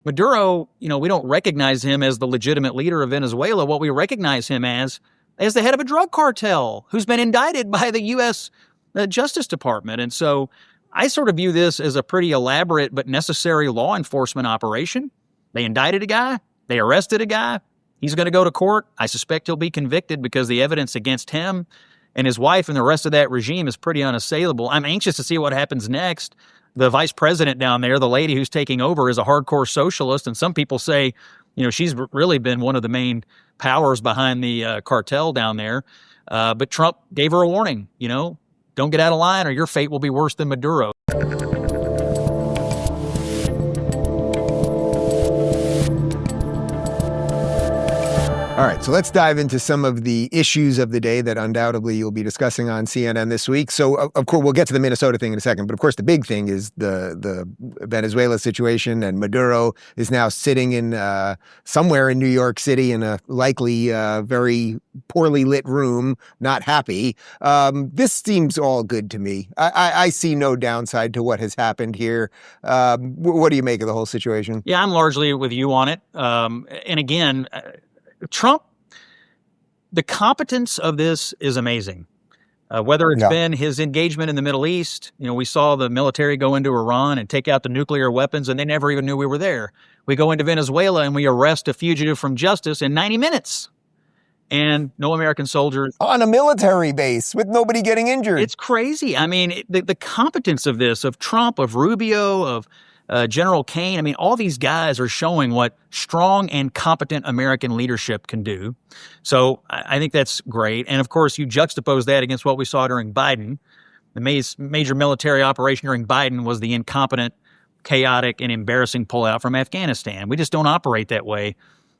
Maduro, we don't recognize him as the legitimate leader of Venezuela. What we recognize him as the head of a drug cartel who's been indicted by the U.S. Justice Department. And so I sort of view this as a pretty elaborate but necessary law enforcement operation. They indicted a guy. They arrested a guy. He's going to go to court. I suspect he'll be convicted because the evidence against him and his wife and the rest of that regime is pretty unassailable. I'm anxious to see what happens next. The vice president down there, the lady who's taking over, is a hardcore socialist, and some people say, she's really been one of the main powers behind the cartel down there. But Trump gave her a warning, don't get out of line or your fate will be worse than Maduro. All right, so let's dive into some of the issues of the day that undoubtedly you'll be discussing on CNN this week. So, of course, we'll get to the Minnesota thing in a second. But, of course, the big thing is the Venezuela situation. And Maduro is now sitting in somewhere in New York City in a likely very poorly lit room, not happy. This seems all good to me. I see no downside to what has happened here. What do you make of the whole situation? Yeah, I'm largely with you on it. And again, Trump, the competence of this is amazing. Whether it's been his engagement in the Middle East, we saw the military go into Iran and take out the nuclear weapons, and they never even knew we were there. We go into Venezuela and we arrest a fugitive from justice in 90 minutes. And no American soldiers. On a military base with nobody getting injured. It's crazy. I mean, the competence of this, of Trump, of Rubio, of General Kane, I mean, all these guys are showing what strong and competent American leadership can do. So I think that's great. And of course, you juxtapose that against what we saw during Biden. The major military operation during Biden was the incompetent, chaotic, and embarrassing pullout from Afghanistan. We just don't operate that way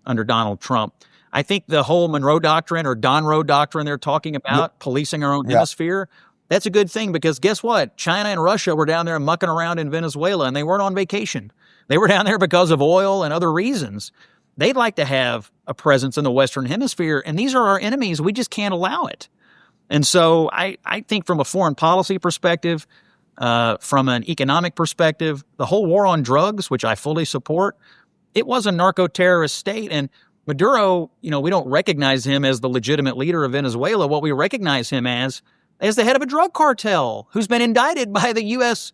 under Donald Trump. I think the whole Monroe Doctrine or Monroe Doctrine they're talking about, policing our own hemisphere, that's a good thing because guess what? China and Russia were down there mucking around in Venezuela and they weren't on vacation. They were down there because of oil and other reasons. They'd like to have a presence in the Western Hemisphere, and these are our enemies. We just can't allow it. And so I think from a foreign policy perspective, from an economic perspective, the whole war on drugs, which I fully support, it was a narco-terrorist state. And Maduro, we don't recognize him as the legitimate leader of Venezuela. What we recognize him as the head of a drug cartel who's been indicted by the U.S.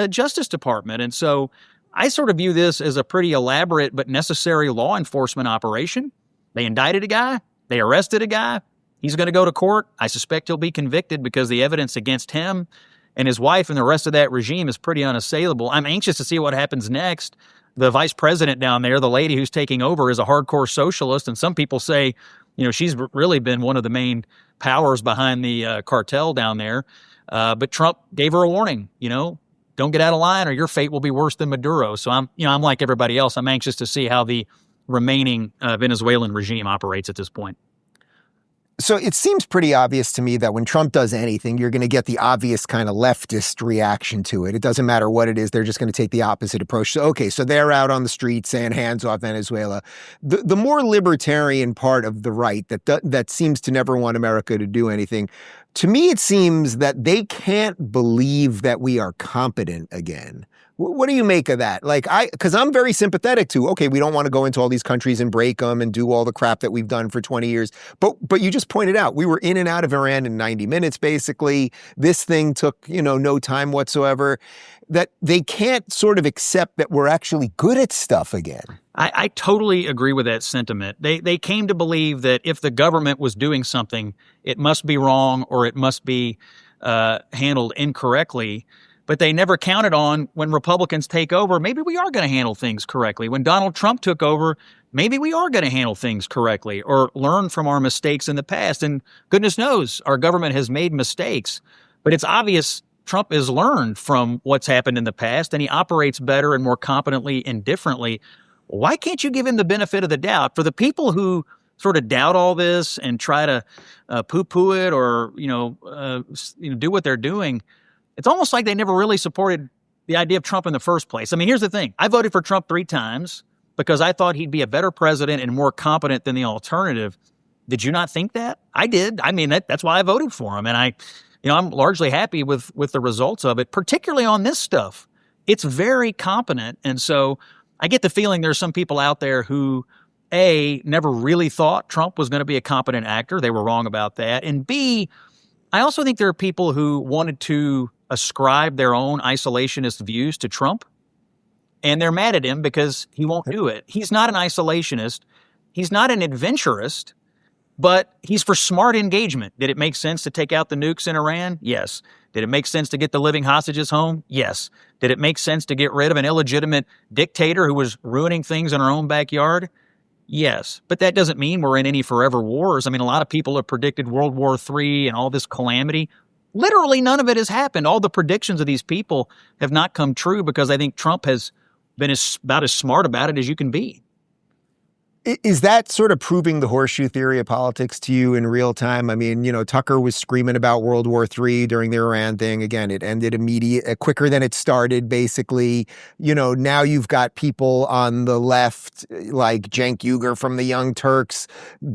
Justice Department. And so I sort of view this as a pretty elaborate but necessary law enforcement operation. They indicted a guy. They arrested a guy. He's going to go to court. I suspect he'll be convicted because the evidence against him and his wife and the rest of that regime is pretty unassailable. I'm anxious to see what happens next. The vice president down there, the lady who's taking over, is a hardcore socialist. And some people say, she's really been one of the main powers behind the cartel down there. But Trump gave her a warning, don't get out of line or your fate will be worse than Maduro. So I'm like everybody else. I'm anxious to see how the remaining Venezuelan regime operates at this point. So it seems pretty obvious to me that when Trump does anything, you're going to get the obvious kind of leftist reaction to it. It doesn't matter what it is. They're just going to take the opposite approach. So, okay, so they're out on the street saying hands off Venezuela. The more libertarian part of the right that seems to never want America to do anything, to me, it seems that they can't believe that we are competent again. What do you make of that? Because I'm very sympathetic to, okay, we don't want to go into all these countries and break them and do all the crap that we've done for 20 years. But you just pointed out, we were in and out of Iran in 90 minutes, basically. This thing took, no time whatsoever. That they can't sort of accept that we're actually good at stuff again. I totally agree with that sentiment. They came to believe that if the government was doing something, it must be wrong or it must be handled incorrectly. But they never counted on when Republicans take over, maybe we are going to handle things correctly. When Donald Trump took over, maybe we are going to handle things correctly or learn from our mistakes in the past. And goodness knows our government has made mistakes, but it's obvious Trump has learned from what's happened in the past and he operates better and more competently and differently. Why can't you give him the benefit of the doubt? For the people who sort of doubt all this and try to poo-poo it or, do what they're doing, it's almost like they never really supported the idea of Trump in the first place. I mean, here's the thing. I voted for Trump 3 times because I thought he'd be a better president and more competent than the alternative. Did you not think that? I did. I mean, that's why I voted for him. And I'm largely happy with the results of it, particularly on this stuff. It's very competent. And so I get the feeling there's some people out there who, A, never really thought Trump was going to be a competent actor. They were wrong about that. And B, I also think there are people who wanted to ascribe their own isolationist views to Trump, and they're mad at him because he won't do it. He's not an isolationist. He's not an adventurist, but he's for smart engagement. Did it make sense to take out the nukes in Iran? Yes. Did it make sense to get the living hostages home? Yes. Did it make sense to get rid of an illegitimate dictator who was ruining things in our own backyard? Yes. But that doesn't mean we're in any forever wars. I mean, a lot of people have predicted World War III and all this calamity. Literally none of it has happened. All the predictions of these people have not come true because I think Trump has been about as smart about it as you can be. Is that sort of proving the horseshoe theory of politics to you in real time? I mean, Tucker was screaming about World War III during the Iran thing. Again, it ended quicker than it started, basically. Now you've got people on the left, like Cenk Uygur from the Young Turks,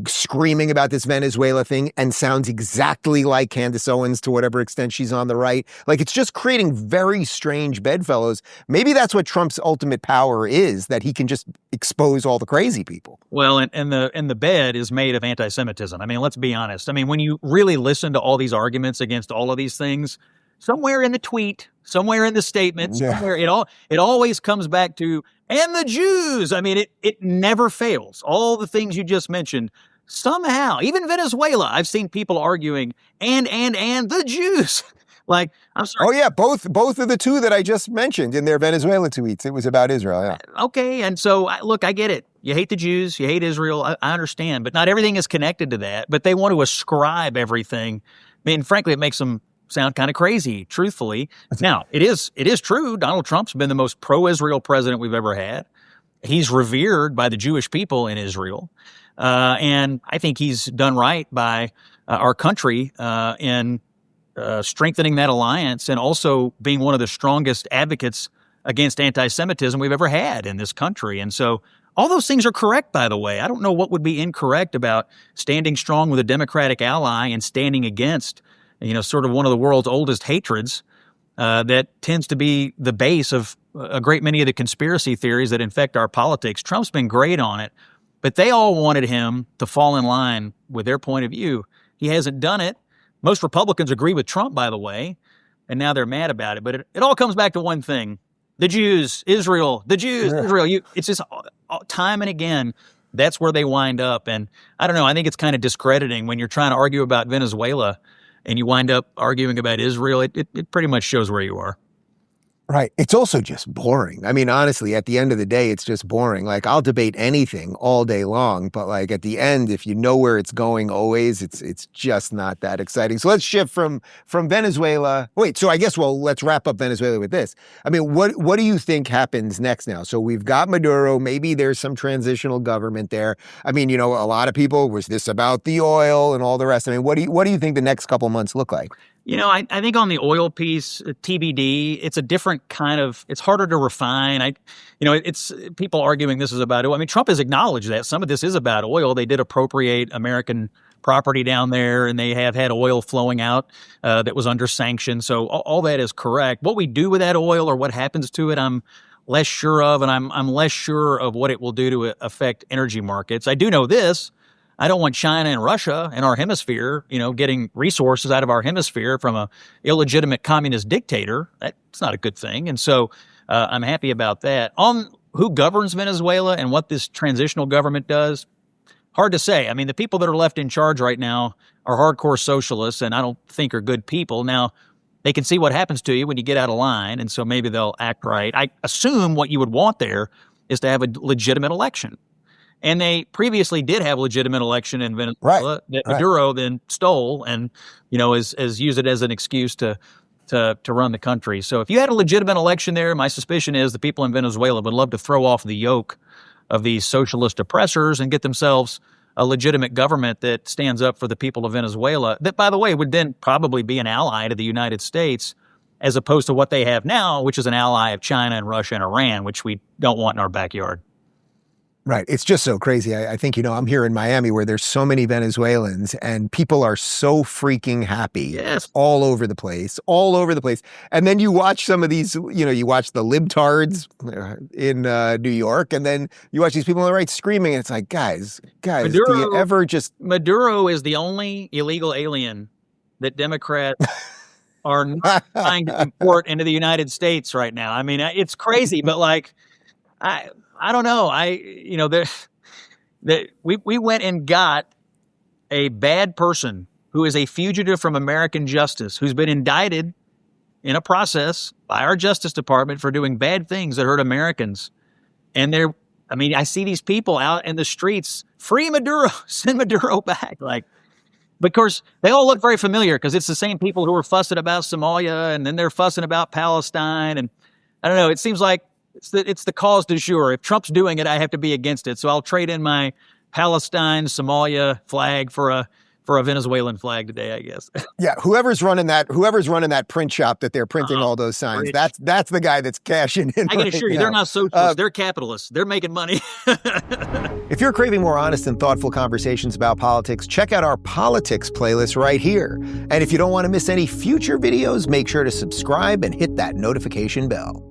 screaming about this Venezuela thing and sounds exactly like Candace Owens to whatever extent she's on the right. Like, it's just creating very strange bedfellows. Maybe that's what Trump's ultimate power is, that he can just expose all the crazy people. Well, and the bed is made of anti-Semitism. I mean, let's be honest. I mean, when you really listen to all these arguments against all of these things, somewhere in the tweet, somewhere in the statement, somewhere it always comes back to, and the Jews. I mean, it never fails. All the things you just mentioned, somehow, even Venezuela, I've seen people arguing, and the Jews. Like, I'm sorry. Oh, yeah, both of the two that I just mentioned in their Venezuela tweets, it was about Israel, yeah. Okay, and so, look, I get it. You hate the Jews, you hate Israel, I understand, but not everything is connected to that. But they want to ascribe everything. I mean, frankly, it makes them sound kind of crazy, truthfully. Now, it is true, Donald Trump's been the most pro-Israel president we've ever had. He's revered by the Jewish people in Israel. And I think he's done right by our country in strengthening that alliance and also being one of the strongest advocates against anti-Semitism we've ever had in this country. And so all those things are correct, by the way. I don't know what would be incorrect about standing strong with a Democratic ally and standing against, sort of one of the world's oldest hatreds that tends to be the base of a great many of the conspiracy theories that infect our politics. Trump's been great on it, but they all wanted him to fall in line with their point of view. He hasn't done it. Most Republicans agree with Trump, by the way, and now they're mad about it. But it all comes back to one thing. The Jews, Israel, the Jews, Israel. It's just time and again, that's where they wind up. And I don't know, I think it's kind of discrediting when you're trying to argue about Venezuela and you wind up arguing about Israel. It pretty much shows where you are. Right. It's also just boring. I mean, honestly, at the end of the day, it's just boring. Like, I'll debate anything all day long, but like at the end, if you know where it's going always, it's just not that exciting. So let's shift from Venezuela. Wait, so I guess, let's wrap up Venezuela with this. I mean, what do you think happens next now? So we've got Maduro. Maybe there's some transitional government there. I mean, a lot of people, was this about the oil and all the rest? I mean, what do you think the next couple months look like? I think on the oil piece, TBD, it's a different kind of, it's harder to refine. It's people arguing this is about oil. I mean, Trump has acknowledged that some of this is about oil. They did appropriate American property down there, and they have had oil flowing out that was under sanctions. So all that is correct. What we do with that oil or what happens to it, I'm less sure of, and I'm less sure of what it will do to affect energy markets. I do know this. I don't want China and Russia in our hemisphere, getting resources out of our hemisphere from a illegitimate communist dictator. That's not a good thing. And so I'm happy about that. On who governs Venezuela and what this transitional government does, hard to say. I mean, the people that are left in charge right now are hardcore socialists and I don't think are good people. Now, they can see what happens to you when you get out of line, and so maybe they'll act right. I assume what you would want there is to have a legitimate election. And they previously did have a legitimate election in Venezuela that Maduro then stole and, has used it as an excuse to run the country. So if you had a legitimate election there, my suspicion is the people in Venezuela would love to throw off the yoke of these socialist oppressors and get themselves a legitimate government that stands up for the people of Venezuela, that, by the way, would then probably be an ally to the United States, as opposed to what they have now, which is an ally of China and Russia and Iran, which we don't want in our backyard. Right. It's just so crazy. I think, I'm here in Miami where there's so many Venezuelans and people are so freaking happy. Yes. All over the place. And then you watch some of these, you watch the libtards in New York, and then you watch these people on the right screaming, and it's like, guys, do you ever just... Maduro is the only illegal alien that Democrats are not trying to import into the United States right now. I mean, it's crazy, but like, I don't know. We went and got a bad person who is a fugitive from American justice, who's been indicted in a process by our Justice Department for doing bad things that hurt Americans. And I see these people out in the streets, free Maduro, send Maduro back. Like, because they all look very familiar, because it's the same people who were fussing about Somalia, and then they're fussing about Palestine. And I don't know, it seems like it's the cause du jour. If Trump's doing it, I have to be against it. So I'll trade in my Palestine, Somalia flag for a Venezuelan flag today, I guess. Yeah, whoever's running that print shop that they're printing all those signs, that's the guy that's cashing in. I can assure you, they're not socialists. They're capitalists. They're making money. If you're craving more honest and thoughtful conversations about politics, check out our politics playlist right here. And if you don't want to miss any future videos, make sure to subscribe and hit that notification bell.